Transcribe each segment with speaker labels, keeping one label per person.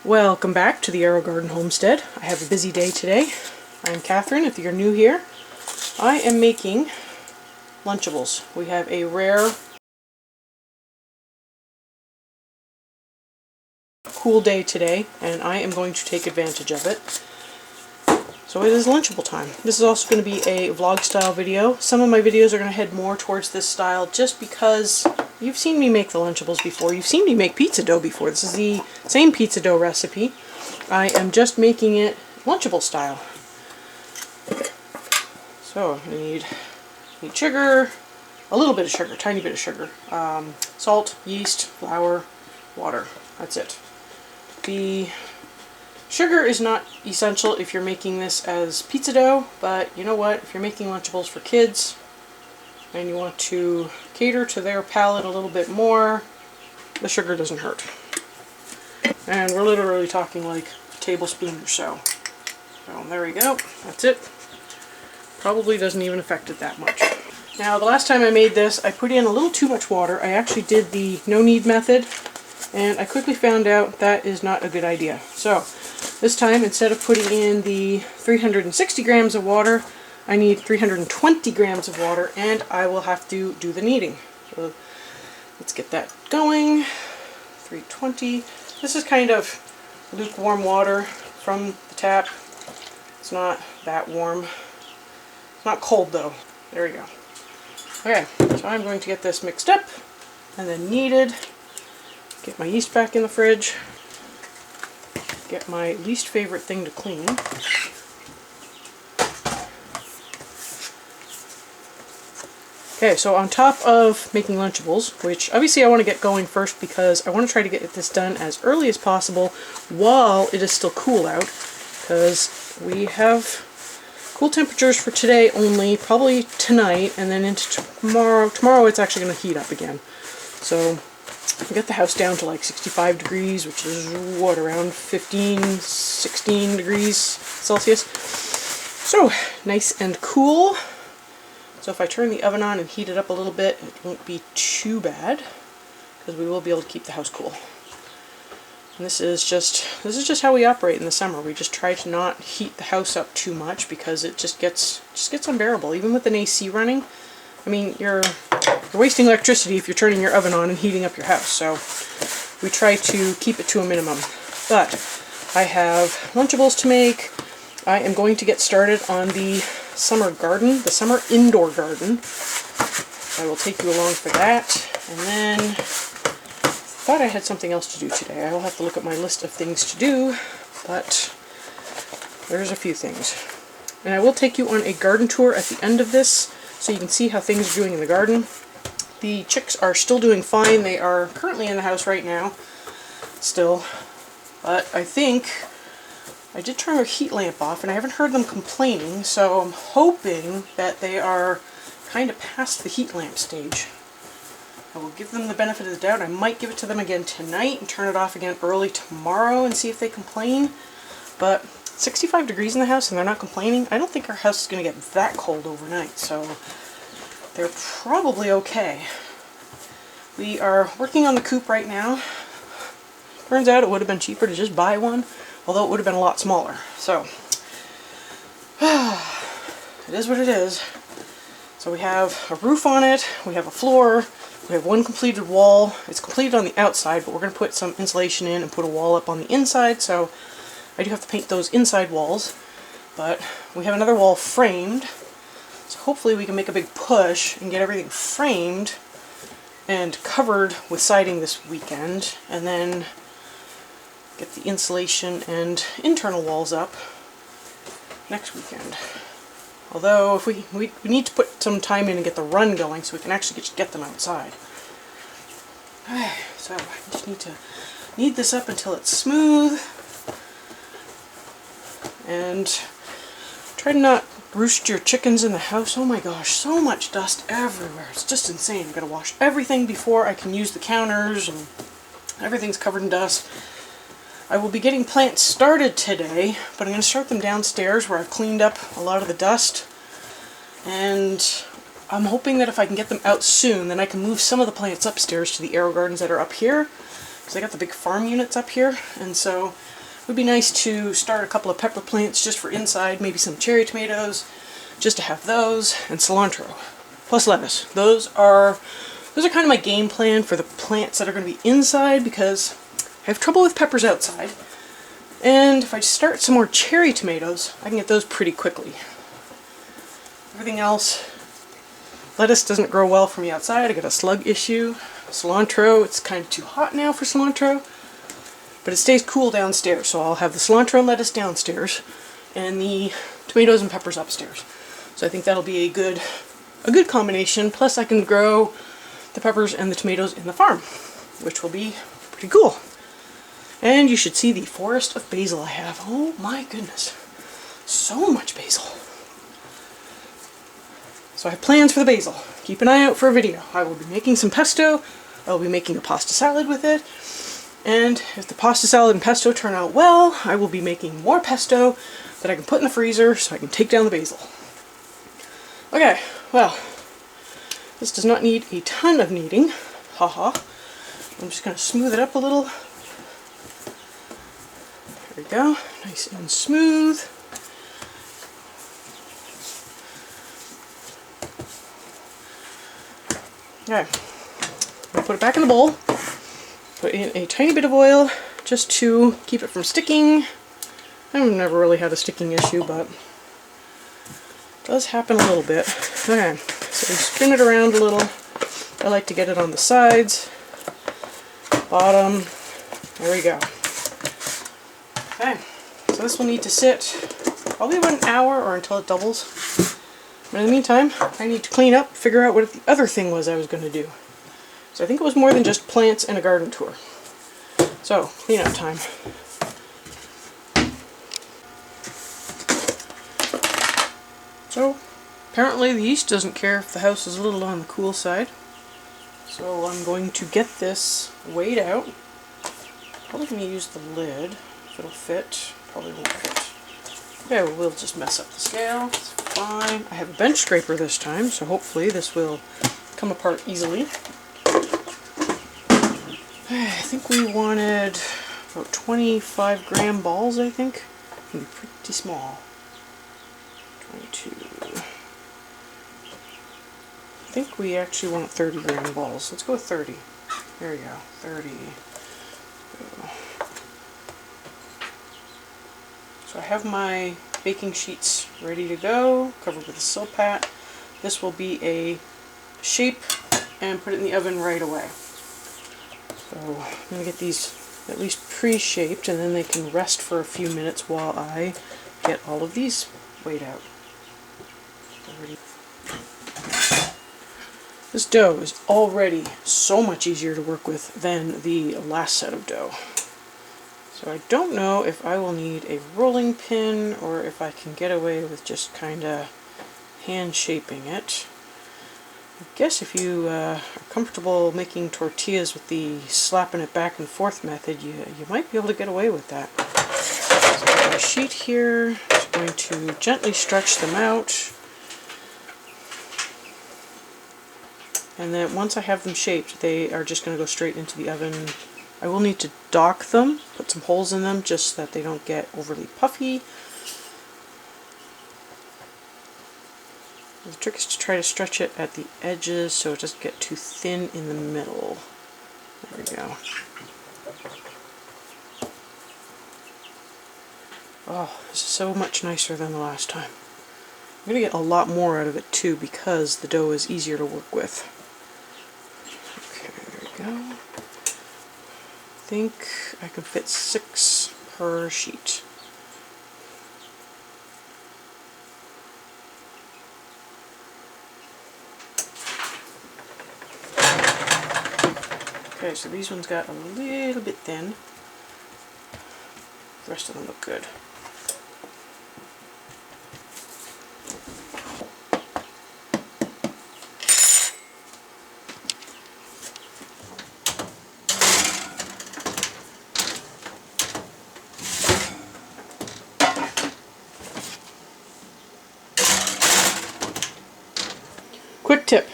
Speaker 1: Welcome back to the Aerogarden Homestead. I have a busy day today. I'm Kathryn. If you're new here, I am making Lunchables. We have a rare, cool day today, and I am going to take advantage of it. So it is Lunchable time. This is also going to be a vlog style video. Some of my videos are going to head more towards this style just because you've seen me make the Lunchables before. You've seen me make pizza dough before. This is the same pizza dough recipe. I am just making it Lunchable style. So I need sugar, a little bit of sugar, tiny bit of sugar, salt, yeast, flour, water. That's it. The sugar is not essential if you're making this as pizza dough, but you know what? If you're making Lunchables for kids and you want to cater to their palate a little bit more, the sugar doesn't hurt. And we're literally talking like a tablespoon or so. So there we go. That's it. Probably doesn't even affect it that much. Now the last time I made this, I put in a little too much water. I actually did the no knead method, and I quickly found out that is not a good idea. So this time, instead of putting in the 360 grams of water, I need 320 grams of water, and I will have to do the kneading. So let's get that going. 320. This is kind of lukewarm water from the tap. It's not that warm. It's not cold though. There we go. Okay, so I'm going to get this mixed up and then kneaded. Get my yeast back in the fridge. Get my least favorite thing to clean. Okay, so on top of making Lunchables, which obviously I want to get going first because I want to try to get this done as early as possible while it is still cool out, because we have cool temperatures for today only, probably tonight, and then into tomorrow. Tomorrow it's actually going to heat up again. So we got the house down to like 65 degrees, which is what, around 15, 16 degrees Celsius. So nice and cool. So if I turn the oven on and heat it up a little bit, it won't be too bad, because we will be able to keep the house cool. And this is just how we operate in the summer. We just try to not heat the house up too much because it just gets unbearable. Even with an AC running, I mean, you're wasting electricity if you're turning your oven on and heating up your house. So we try to keep it to a minimum. But I have Lunchables to make. I am going to get started on the summer garden, the summer indoor garden. I will take you along for that. And then I thought I had something else to do today. I will have to look at my list of things to do, but there's a few things. And I will take you on a garden tour at the end of this so you can see how things are doing in the garden. The chicks are still doing fine. They are currently in the house right now, still. But I think I did turn our heat lamp off and I haven't heard them complaining, so I'm hoping that they are kind of past the heat lamp stage. I will give them the benefit of the doubt. I might give it to them again tonight and turn it off again early tomorrow and see if they complain. But 65 degrees in the house and they're not complaining. I don't think our house is going to get that cold overnight, so they're probably okay. We are working on the coop right now. Turns out it would have been cheaper to just buy one, although it would have been a lot smaller. So it is what it is. So we have a roof on it, we have a floor, we have one completed wall. It's completed on the outside, but we're going to put some insulation in and put a wall up on the inside, so I do have to paint those inside walls. But we have another wall framed, so hopefully we can make a big push and get everything framed and covered with siding this weekend, and then get the insulation and internal walls up next weekend. Although if we need to put some time in and get the run going so we can actually get them outside. So I just need to knead this up until it's smooth. And try to not roost your chickens in the house. Oh my gosh, so much dust everywhere. It's just insane. I've got to wash everything before I can use the counters, and everything's covered in dust. I will be getting plants started today, but I'm going to start them downstairs where I've cleaned up a lot of the dust. And I'm hoping that if I can get them out soon, then I can move some of the plants upstairs to the Aerogardens that are up here, because I got the big farm units up here, and so it would be nice to start a couple of pepper plants just for inside, maybe some cherry tomatoes, just to have those, and cilantro, plus lettuce. Those are kind of my game plan for the plants that are going to be inside, because I have trouble with peppers outside. And if I start some more cherry tomatoes, I can get those pretty quickly. Everything else, lettuce doesn't grow well for me outside. I got a slug issue. Cilantro, it's kind of too hot now for cilantro, but it stays cool downstairs. So I'll have the cilantro and lettuce downstairs, and the tomatoes and peppers upstairs. So I think that'll be a good combination. Plus I can grow the peppers and the tomatoes in the farm, which will be pretty cool. And you should see the forest of basil I have. Oh my goodness. So much basil. So I have plans for the basil. Keep an eye out for a video. I will be making some pesto. I will be making a pasta salad with it. And if the pasta salad and pesto turn out well, I will be making more pesto that I can put in the freezer so I can take down the basil. Okay, well, this does not need a ton of kneading. Haha. I'm just going to smooth it up a little. There we go, nice and smooth. Okay, I'll put it back in the bowl. Put in a tiny bit of oil just to keep it from sticking. I've never really had a sticking issue, but it does happen a little bit. Okay, so we spin it around a little. I like to get it on the sides, bottom. There we go. Okay, so this will need to sit probably about an hour or until it doubles. But in the meantime, I need to clean up, figure out what the other thing was I was going to do. So I think it was more than just plants and a garden tour. So, cleanup time. So, apparently the yeast doesn't care if the house is a little on the cool side. So I'm going to get this weighed out. Probably going to use the lid. If it'll fit, probably won't fit. Okay, well, we'll just mess up the scale. It's fine. I have a bench scraper this time, so hopefully this will come apart easily. I think we wanted about 25 gram balls, I think. It'll be pretty small. 22. I think we actually want 30 gram balls. Let's go with 30. There we go. 30. So I have my baking sheets ready to go, covered with a silpat. This will be a shape and put it in the oven right away. So I'm going to get these at least pre-shaped, and then they can rest for a few minutes while I get all of these weighed out. This dough is already so much easier to work with than the last set of dough. So I don't know if I will need a rolling pin or if I can get away with just kind of hand shaping it. I guess if you are comfortable making tortillas with the slapping it back and forth method, you might be able to get away with that. So I have my sheet here. I'm going to gently stretch them out. And then once I have them shaped, they are just going to go straight into the oven. I will need to dock them, put some holes in them just so that they don't get overly puffy. The trick is to try to stretch it at the edges so it doesn't get too thin in the middle. There we go. Oh, this is so much nicer than the last time. I'm going to get a lot more out of it too because the dough is easier to work with. Okay, there we go. I think I can fit 6 per sheet. Okay, so these ones got a little bit thin. The rest of them look good. Quick tip,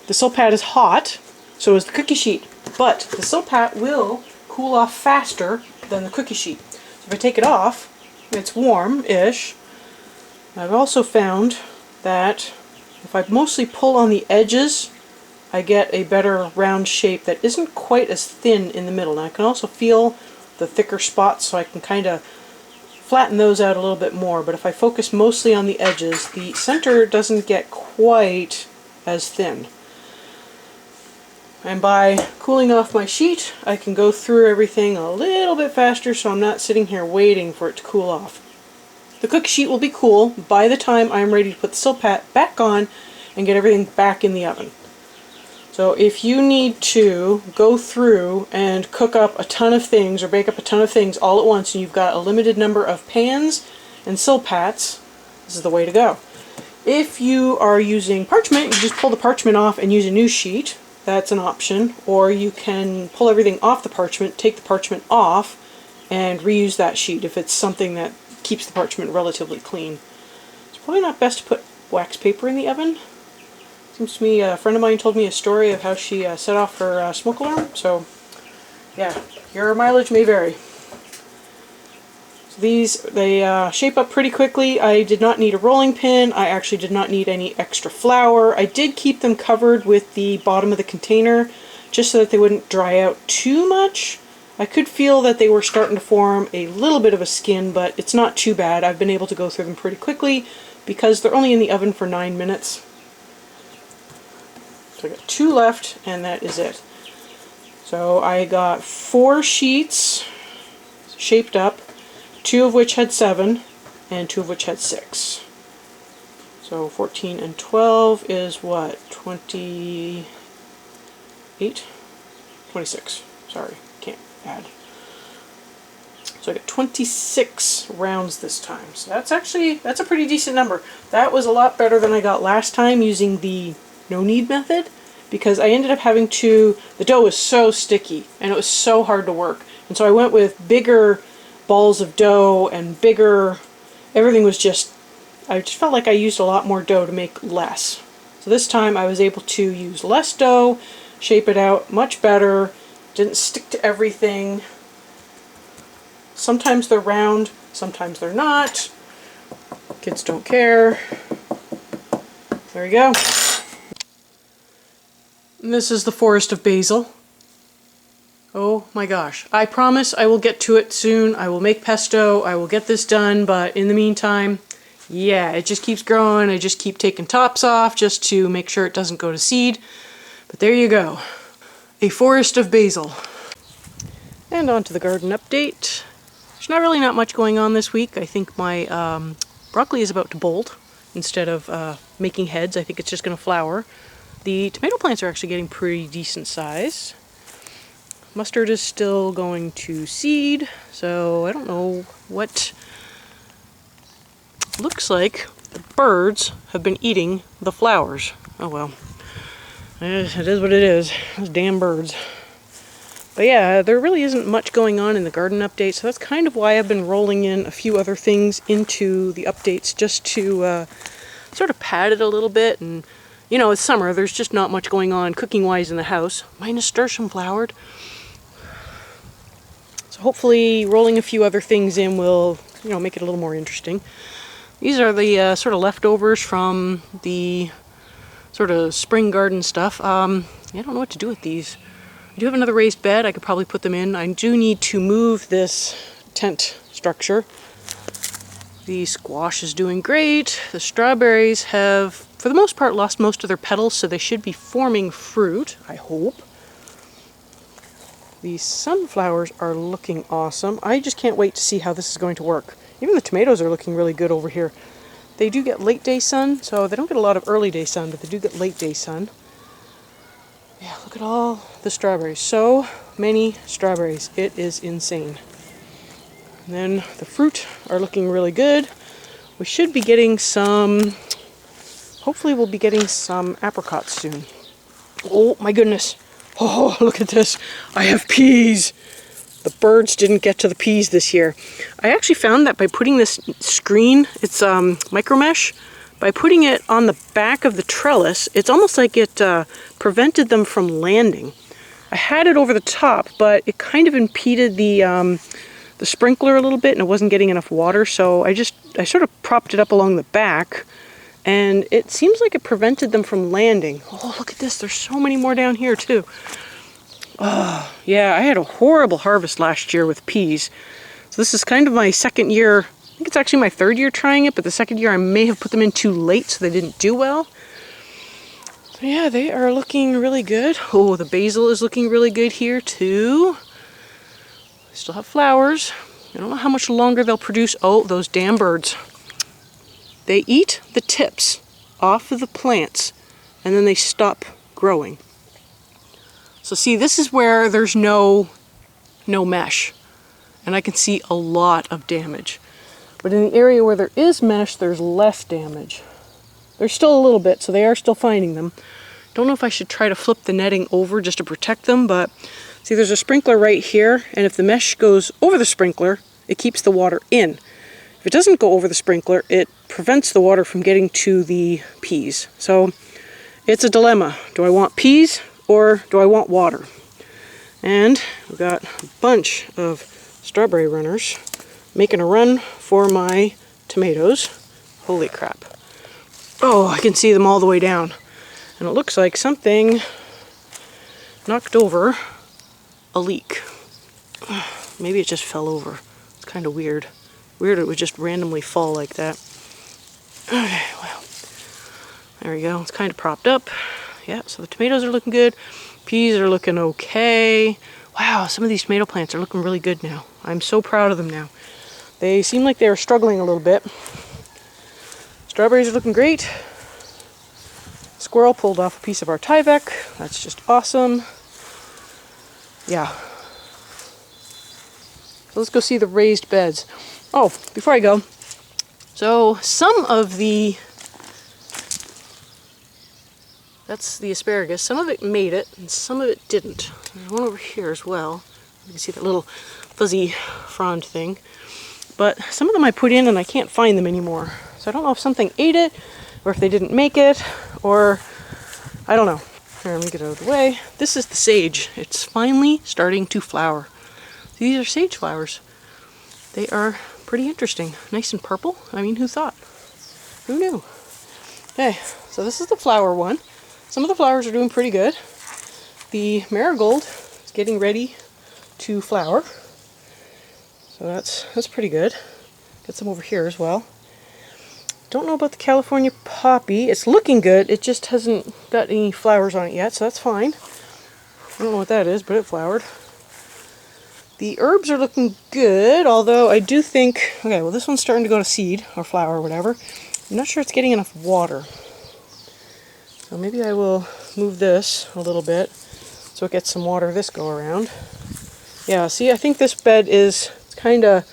Speaker 1: the silpat is hot, so is the cookie sheet, but the silpat will cool off faster than the cookie sheet. So if I take it off, it's warm-ish. I've also found that if I mostly pull on the edges, I get a better round shape that isn't quite as thin in the middle. Now I can also feel the thicker spots, so I can kind of flatten those out a little bit more, but if I focus mostly on the edges, the center doesn't get quite as thin. And by cooling off my sheet, I can go through everything a little bit faster, so I'm not sitting here waiting for it to cool off. The cookie sheet will be cool by the time I'm ready to put the silpat back on and get everything back in the oven. So if you need to go through and cook up a ton of things or bake up a ton of things all at once and you've got a limited number of pans and silpats, this is the way to go. If you are using parchment, you just pull the parchment off and use a new sheet. That's an option. Or you can pull everything off the parchment, take the parchment off, and reuse that sheet if it's something that keeps the parchment relatively clean. It's probably not best to put wax paper in the oven. Seems to me a friend of mine told me a story of how she set off her smoke alarm. So yeah, your mileage may vary. So they shape up pretty quickly. I did not need a rolling pin. I actually did not need any extra flour. I did keep them covered with the bottom of the container just so that they wouldn't dry out too much. I could feel that they were starting to form a little bit of a skin, but it's not too bad. I've been able to go through them pretty quickly because they're only in the oven for 9 minutes. So I got 2 left, and that is it. So I got 4 sheets shaped up, 2 of which had 7, and 2 of which had 6. So 14 and 12 is what? 28? 26. Sorry, can't add. So I got 26 rounds this time. So that's a pretty decent number. That was a lot better than I got last time using the no-knead method, because I ended up having to, the dough was so sticky and it was so hard to work. And so I went with bigger balls of dough and bigger, everything was just, I just felt like I used a lot more dough to make less. So this time I was able to use less dough, shape it out much better, didn't stick to everything. Sometimes they're round, sometimes they're not. Kids don't care. There you go. And this is the forest of basil. Oh my gosh. I promise I will get to it soon. I will make pesto. I will get this done, but in the meantime, yeah, it just keeps growing. I just keep taking tops off just to make sure it doesn't go to seed. But there you go. A forest of basil. And on to the garden update. There's not much going on this week. I think my broccoli is about to bolt instead of making heads. I think it's just going to flower. The tomato plants are actually getting pretty decent size. Mustard is still going to seed, so I don't know what. Looks like the birds have been eating the flowers. Oh well. It is what it is. Those damn birds. But yeah, there really isn't much going on in the garden update, so that's kind of why I've been rolling in a few other things into the updates just to sort of pad it a little bit. And you know, it's summer, there's just not much going on cooking-wise in the house. My nasturtium flowered. So hopefully rolling a few other things in will, you know, make it a little more interesting. These are the sort of leftovers from the sort of spring garden stuff. I don't know what to do with these. I do have another raised bed. I could probably put them in. I do need to move this tent structure. The squash is doing great. The strawberries have, for the most part, lost most of their petals, so they should be forming fruit, I hope. The sunflowers are looking awesome. I just can't wait to see how this is going to work. Even the tomatoes are looking really good over here. They do get late day sun, so they don't get a lot of early day sun, but they do get late day sun. Yeah, look at all the strawberries. So many strawberries. It is insane. And then the fruit are looking really good. We should be getting some, hopefully we'll be getting some apricots soon. Oh my goodness. Oh, look at this. I have peas. The birds didn't get to the peas this year. I actually found that by putting this screen, it's micro mesh, by putting it on the back of the trellis, it's almost like it prevented them from landing. I had it over the top, but it kind of impeded the sprinkler a little bit, and it wasn't getting enough water, so I sort of propped it up along the back, and it seems like it prevented them from landing. Oh, look at this. There's so many more down here, too. Oh, yeah, I had a horrible harvest last year with peas. So this is kind of my second year. I think it's actually my third year trying it, but the second year I may have put them in too late, so they didn't do well. So yeah, they are looking really good. Oh, the basil is looking really good here, too. They still have flowers. I don't know how much longer they'll produce. Oh, those damn birds. They eat the tips off of the plants, and then they stop growing. So see, this is where there's no mesh, and I can see a lot of damage. But in the area where there is mesh, there's less damage. There's still a little bit, so they are still finding them. Don't know if I should try to flip the netting over just to protect them, but see, there's a sprinkler right here, and if the mesh goes over the sprinkler, it keeps the water in. If it doesn't go over the sprinkler, it prevents the water from getting to the peas. So it's a dilemma. Do I want peas or do I want water? And we've got a bunch of strawberry runners making a run for my tomatoes. Holy crap. Oh, I can see them all the way down. And it looks like something knocked over a leek. Maybe it just fell over. It's kind of weird. Weird it would just randomly fall like that. Okay, well, there we go. It's kind of propped up. Yeah, so the tomatoes are looking good. Peas are looking okay. Wow, some of these tomato plants are looking really good now. I'm so proud of them now. They seem like they were struggling a little bit. Strawberries are looking great. Squirrel pulled off a piece of our Tyvek. That's just awesome. Yeah. So let's go see the raised beds. Oh, before I go, so some of that's the asparagus. Some of it made it, and some of it didn't. There's one over here as well. You can see that little fuzzy frond thing. But some of them I put in, and I can't find them anymore. So I don't know if something ate it, or if they didn't make it, or I don't know. Here, let me get it out of the way. This is the sage. It's finally starting to flower. These are sage flowers. They are pretty interesting. Nice and purple. I mean, who thought? Who knew? Okay, so this is the flower one. Some of the flowers are doing pretty good. The marigold is getting ready to flower. So that's pretty good. Got some over here as well. Don't know about the California poppy. It's looking good. It just hasn't got any flowers on it yet, so that's fine. I don't know what that is, but it flowered. The herbs are looking good, although I do think, okay, well this one's starting to go to seed, or flower, or whatever. I'm not sure it's getting enough water. So maybe I will move this a little bit so it gets some water this go around. Yeah, see, I think this bed is kind of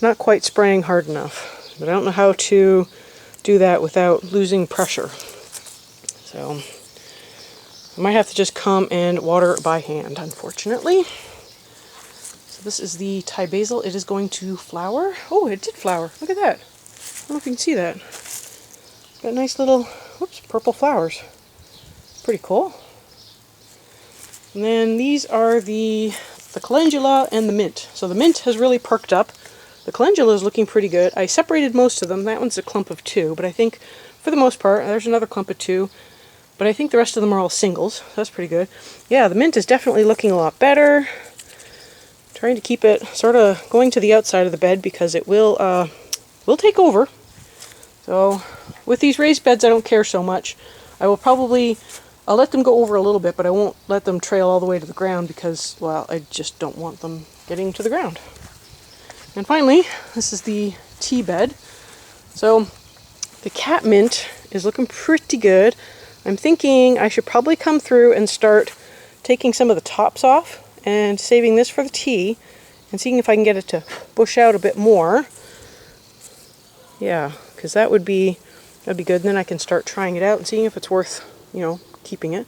Speaker 1: not quite spraying hard enough. But I don't know how to do that without losing pressure. So I might have to just come and water by hand, unfortunately. So this is the Thai basil. It is going to flower. Oh, it did flower. Look at that. I don't know if you can see that. Got nice little, whoops, purple flowers. Pretty cool. And then these are the calendula and the mint. So the mint has really perked up. The calendula is looking pretty good. I separated most of them. That one's a clump of 2, but I think for the most part, there's another clump of 2. But I think the rest of them are all singles. That's pretty good. Yeah, the mint is definitely looking a lot better. Trying to keep it sort of going to the outside of the bed because it will take over. So with these raised beds, I don't care so much. I'll let them go over a little bit, but I won't let them trail all the way to the ground because, well, I just don't want them getting to the ground. And finally, this is the tea bed. So the cat mint is looking pretty good. I'm thinking I should probably come through and start taking some of the tops off and saving this for the tea and seeing if I can get it to bush out a bit more. Yeah, because that'd be good. And then I can start trying it out and seeing if it's worth, keeping it.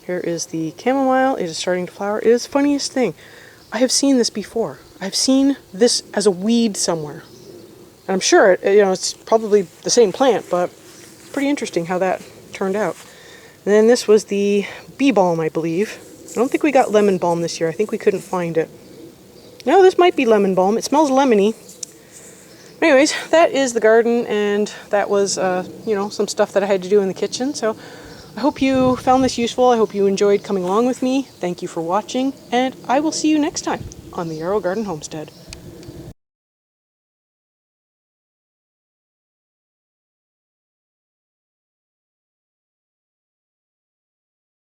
Speaker 1: Here is the chamomile. It is starting to flower. It is the funniest thing. I have seen this before. I've seen this as a weed somewhere. And I'm sure it's probably the same plant, but pretty interesting how that turned out. And then this was the bee balm, I believe. I don't think we got lemon balm this year. I think we couldn't find it. No, this might be lemon balm. It smells lemony. Anyways, that is the garden, and that was, you know, some stuff that I had to do in the kitchen. So I hope you found this useful. I hope you enjoyed coming along with me. Thank you for watching, and I will see you next time on the Aerogarden Homestead.